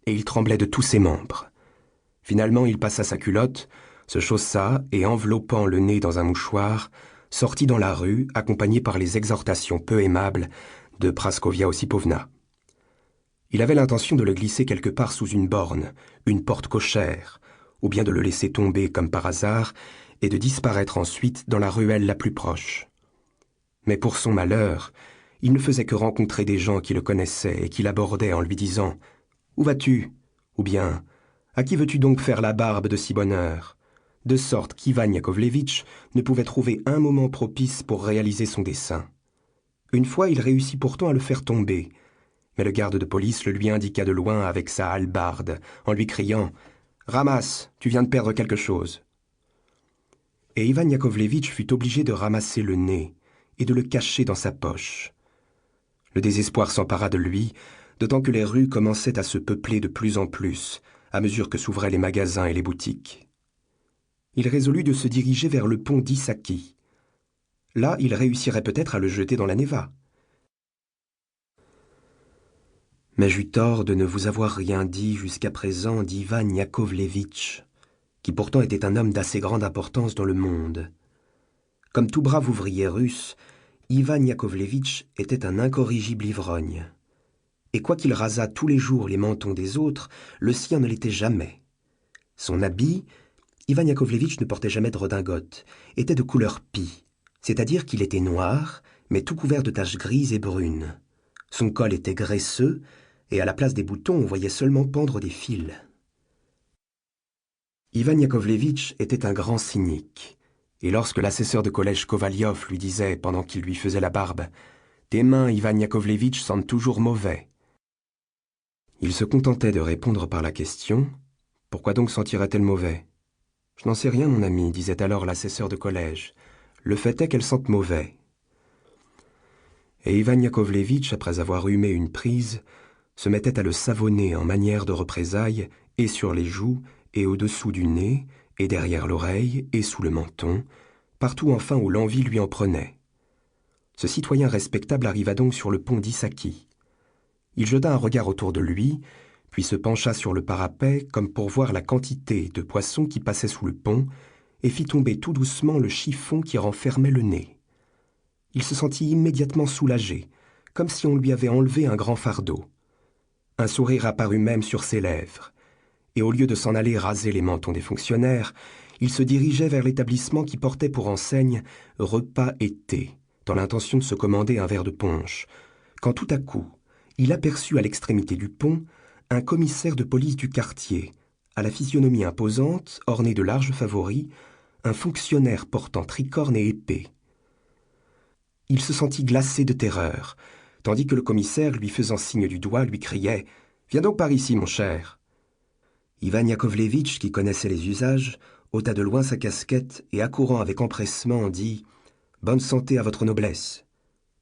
et il tremblait de tous ses membres. Finalement, il passa sa culotte, se chaussa et, enveloppant le nez dans un mouchoir, sortit dans la rue, accompagné par les exhortations peu aimables de Praskovia Osipovna. Il avait l'intention de le glisser quelque part sous une borne, une porte cochère, ou bien de le laisser tomber comme par hasard et de disparaître ensuite dans la ruelle la plus proche. Mais pour son malheur, il ne faisait que rencontrer des gens qui le connaissaient et qui l'abordaient en lui disant « Où vas-tu » ou bien « À qui veux-tu donc faire la barbe de si bonne heure ?» De sorte qu'Ivan Yakovlevitch ne pouvait trouver un moment propice pour réaliser son dessein. Une fois, il réussit pourtant à le faire tomber, mais le garde de police le lui indiqua de loin avec sa hallebarde, en lui criant « Ramasse, tu viens de perdre quelque chose !» Et Ivan Yakovlevitch fut obligé de ramasser le nez et de le cacher dans sa poche. Le désespoir s'empara de lui, d'autant que les rues commençaient à se peupler de plus en plus, à mesure que s'ouvraient les magasins et les boutiques. Il résolut de se diriger vers le pont d'Issaki. Là, il réussirait peut-être à le jeter dans la Neva. Mais j'eus tort de ne vous avoir rien dit jusqu'à présent d'Ivan Yakovlevitch, qui pourtant était un homme d'assez grande importance dans le monde. Comme tout brave ouvrier russe, Ivan Yakovlevitch était un incorrigible ivrogne. Et quoiqu'il rasât tous les jours les mentons des autres, le sien ne l'était jamais. Son habit, Ivan Yakovlevitch ne portait jamais de redingote, était de couleur pie, c'est-à-dire qu'il était noir, mais tout couvert de taches grises et brunes. Son col était graisseux, et à la place des boutons, on voyait seulement pendre des fils. Ivan Yakovlevitch était un grand cynique, et lorsque l'assesseur de collège Kovaliov lui disait, pendant qu'il lui faisait la barbe, « Tes mains, Ivan Yakovlevitch, sentent toujours mauvais », il se contentait de répondre par la question, « Pourquoi donc sentirait-elle mauvais ?»« Je n'en sais rien, mon ami, disait alors l'assesseur de collège. Le fait est qu'elle sente mauvais. » Et Ivan Yakovlevitch, après avoir humé une prise, se mettait à le savonner en manière de représailles, et sur les joues, et au-dessous du nez, et derrière l'oreille, et sous le menton, partout enfin où l'envie lui en prenait. Ce citoyen respectable arriva donc sur le pont d'Issaki. Il jeta un regard autour de lui, puis se pencha sur le parapet comme pour voir la quantité de poissons qui passaient sous le pont, et fit tomber tout doucement le chiffon qui renfermait le nez. Il se sentit immédiatement soulagé, comme si on lui avait enlevé un grand fardeau. Un sourire apparut même sur ses lèvres, et au lieu de s'en aller raser les mentons des fonctionnaires, il se dirigeait vers l'établissement qui portait pour enseigne repas et thé, dans l'intention de se commander un verre de punch, quand tout à coup, il aperçut à l'extrémité du pont un commissaire de police du quartier, à la physionomie imposante, orné de larges favoris, un fonctionnaire portant tricorne et épée. Il se sentit glacé de terreur, tandis que le commissaire, lui faisant signe du doigt, lui criait « Viens donc par ici, mon cher !» Ivan Yakovlevitch, qui connaissait les usages, ôta de loin sa casquette et, accourant avec empressement, dit « Bonne santé à votre noblesse !»«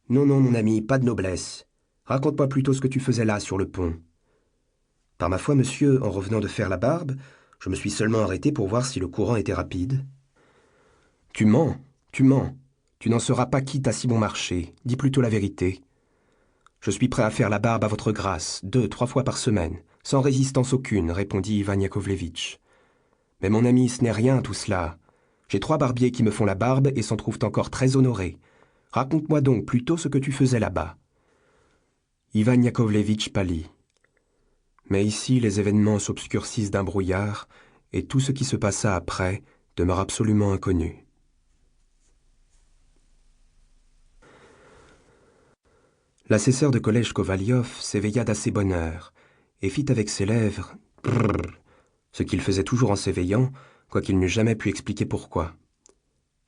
Non, non, mon ami, pas de noblesse. Raconte-moi plutôt ce que tu faisais là, sur le pont. »« Par ma foi, monsieur, en revenant de faire la barbe, je me suis seulement arrêté pour voir si le courant était rapide. »« Tu mens, tu mens. Tu n'en seras pas quitte à si bon marché. Dis plutôt la vérité. »« Je suis prêt à faire la barbe à votre grâce, 2, 3 fois par semaine, sans résistance aucune, répondit Ivan Yakovlevitch. « Mais mon ami, ce n'est rien tout cela. J'ai 3 barbiers qui me font la barbe et s'en trouvent encore très honorés. Raconte-moi donc plutôt ce que tu faisais là-bas. » Ivan Yakovlevitch pâlit. Mais ici, les événements s'obscurcissent d'un brouillard, et tout ce qui se passa après demeure absolument inconnu. L'assesseur de collège Kovaliov s'éveilla d'assez bonne heure, et fit avec ses lèvres « brrr », ce qu'il faisait toujours en s'éveillant, quoiqu'il n'eût jamais pu expliquer pourquoi.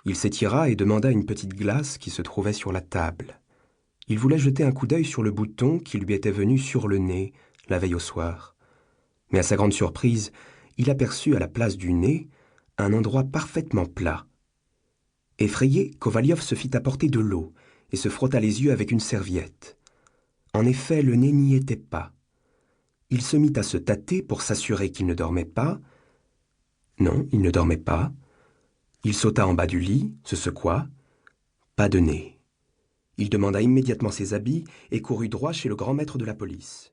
Il s'étira et demanda une petite glace qui se trouvait sur la table. Il voulait jeter un coup d'œil sur le bouton qui lui était venu sur le nez la veille au soir. Mais à sa grande surprise, il aperçut à la place du nez un endroit parfaitement plat. Effrayé, Kovaliov se fit apporter de l'eau et se frotta les yeux avec une serviette. En effet, le nez n'y était pas. Il se mit à se tâter pour s'assurer qu'il ne dormait pas. Non, il ne dormait pas. Il sauta en bas du lit, se secoua. Pas de nez. Il demanda immédiatement ses habits et courut droit chez le grand maître de la police.